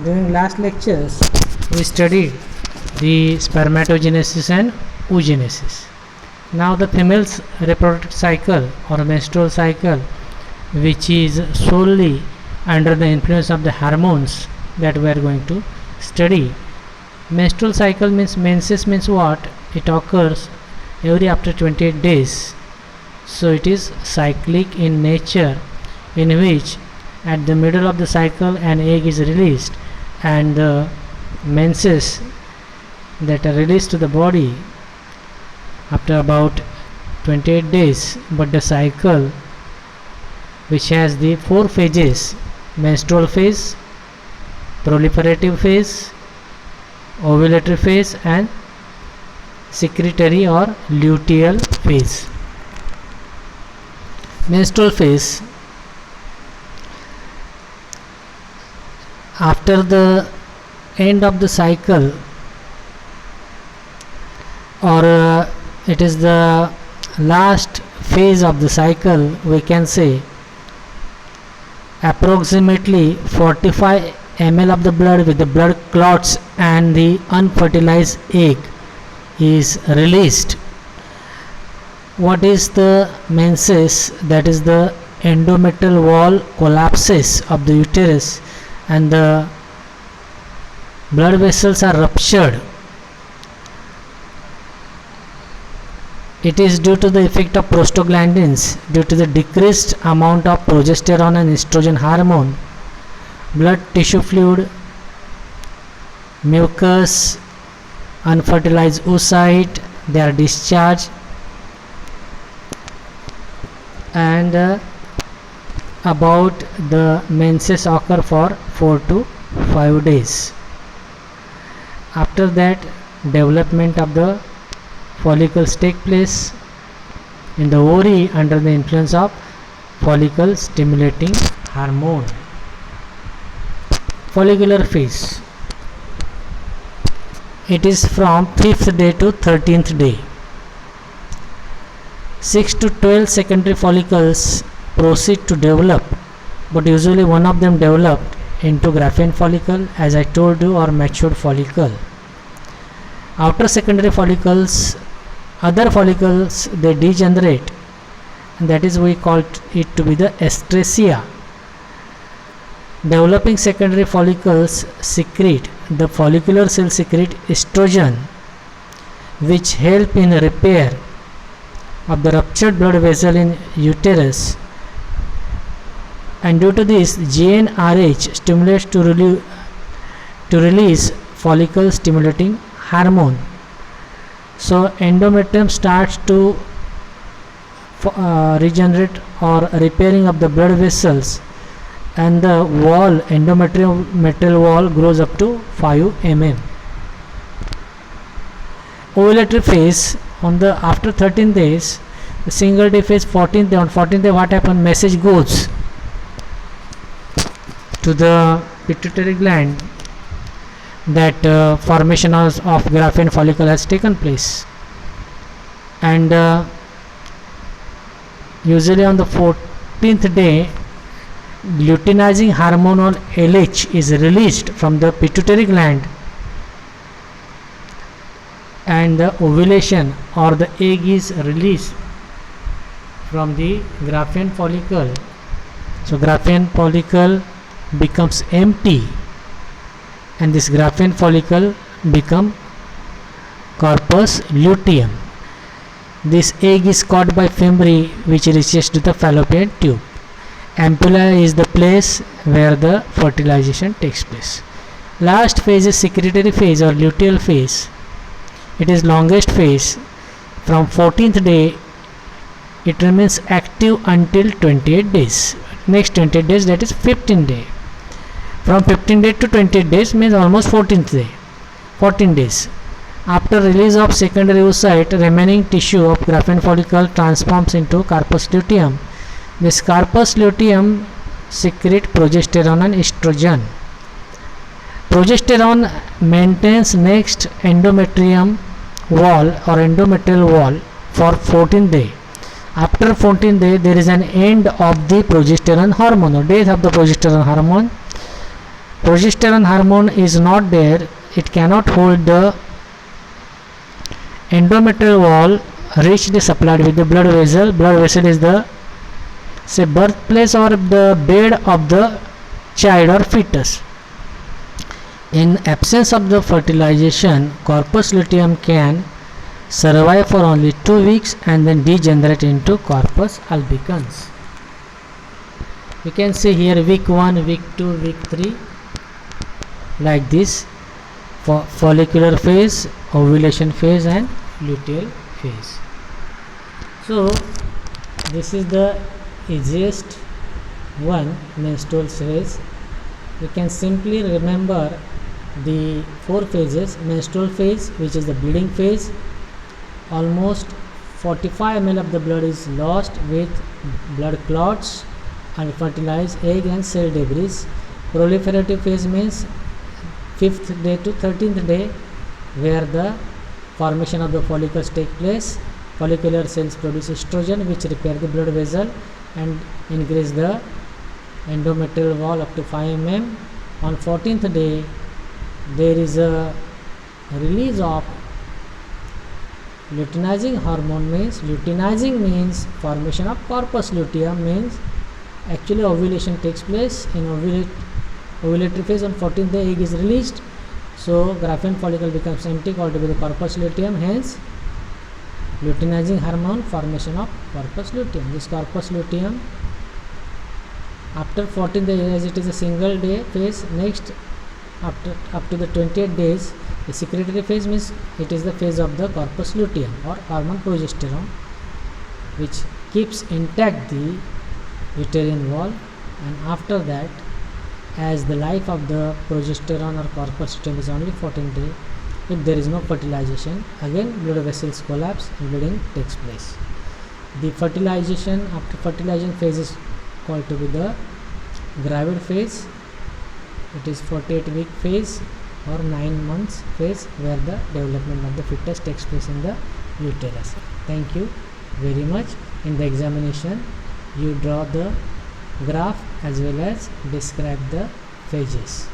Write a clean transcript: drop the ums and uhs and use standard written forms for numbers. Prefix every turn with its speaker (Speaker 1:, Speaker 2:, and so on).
Speaker 1: During last lectures, we studied the spermatogenesis and oogenesis. Now the female's reproductive cycle or menstrual cycle, which is solely under the influence of the hormones, that we are going to study. Menstrual cycle means menses means what? It occurs every after 28 days. So it is cyclic in nature, in which at the middle of the cycle an egg is released and the menses that are released to the body after about 28 days. But the cycle, which has the 4 phases: menstrual phase, proliferative phase, ovulatory phase and secretory or luteal phase. Menstrual phase, after the end of the cycle, or it is the last phase of the cycle, we can say approximately 45 ml of the blood with the blood clots and the unfertilized egg is released. What is the menses? That is the endometrial wall collapses of the uterus and the blood vessels are ruptured. It is due to the effect of prostaglandins, due to the decreased amount of progesterone and estrogen hormone. Blood tissue fluid, mucus, unfertilized oocyte, they are discharged, and about the menses occur for 4 to 5 days. After that, development of the follicles take place in the ovary under the influence of follicle stimulating hormone. Follicular phase, it is from 5th day to 13th day. 6 to 12 secondary follicles proceed to develop, but usually one of them developed into Graafian follicle, as I told you, or matured follicle. After secondary follicles, other follicles, they degenerate, and that is we call it to be the estracea. Developing secondary follicles secrete, the follicular cell secrete estrogen, which help in repair of the ruptured blood vessel in uterus, and due to this GnRH stimulates to release follicle stimulating hormone. So endometrium starts to regenerate or repairing of the blood vessels, and the wall, endometrial wall, grows up to 5 mm. Ovulatory phase, on the after 13 days, the single day phase, 14th day. On 14th day, what happens? Message goes to the pituitary gland that formation of Graafian follicle has taken place, and usually on the 14th day, luteinizing hormone or LH is released from the pituitary gland, and the ovulation or the egg is released from the Graafian follicle. So Graafian follicle becomes empty, and this Graafian follicle become corpus luteum. This egg is caught by fimbriae, which reaches to the fallopian tube. Ampulla is the place where the fertilization takes place. Last phase is secretory phase or luteal phase. It is longest phase. From 14th day, it remains active until 28 days. Next 28 days, that is 15th day. From 15 days to 28 days means almost 14th day. 14 days. After release of secondary oocyte, remaining tissue of Graafian follicle transforms into corpus luteum. This corpus luteum secrete progesterone and estrogen. Progesterone maintains next endometrium wall or endometrial wall for 14th day. After 14th day, there is an end of the progesterone hormone or death of the progesterone hormone, progesterone hormone is not there, it cannot hold the endometrial wall richly supplied with the blood vessel. Blood vessel is the birthplace or the bed of the child or fetus. In absence of the fertilization, corpus luteum can survive for only 2 weeks and then degenerate into corpus albicans. You can see here week 1, week 2, week 3 like this, for follicular phase, ovulation phase and luteal phase. So this is the easiest one, menstrual phase. You can simply remember the 4 phases. Menstrual phase, which is the bleeding phase, almost 45 ml of the blood is lost with blood clots and fertilized egg and cell debris. Proliferative phase means 5th day to 13th day, where the formation of the follicles take place. Follicular cells produce estrogen, which repair the blood vessel and increase the endometrial wall up to 5 mm. On 14th day, there is a release of luteinizing hormone. Luteinizing means formation of corpus luteum, means actually ovulation takes place. In ovulatory phase, on 14th day egg is released, so Graafian follicle becomes empty, called to be the corpus luteum. Hence luteinizing hormone, formation of corpus luteum. This corpus luteum after 14th day, as it is a single day phase, next up to the 28 days, the secretory phase means it is the phase of the corpus luteum or hormone progesterone, which keeps intact the uterine wall. And after that, as the life of the progesterone or corpus luteum is only 14 days, if there is no fertilization, again blood vessels collapse and bleeding takes place. The fertilization, after fertilization phase is called to be the gravid phase. It is 48-week phase or 9 months phase, where the development of the fetus takes place in the uterus. Thank you very much. In the examination, you draw the graph as well as describe the phases.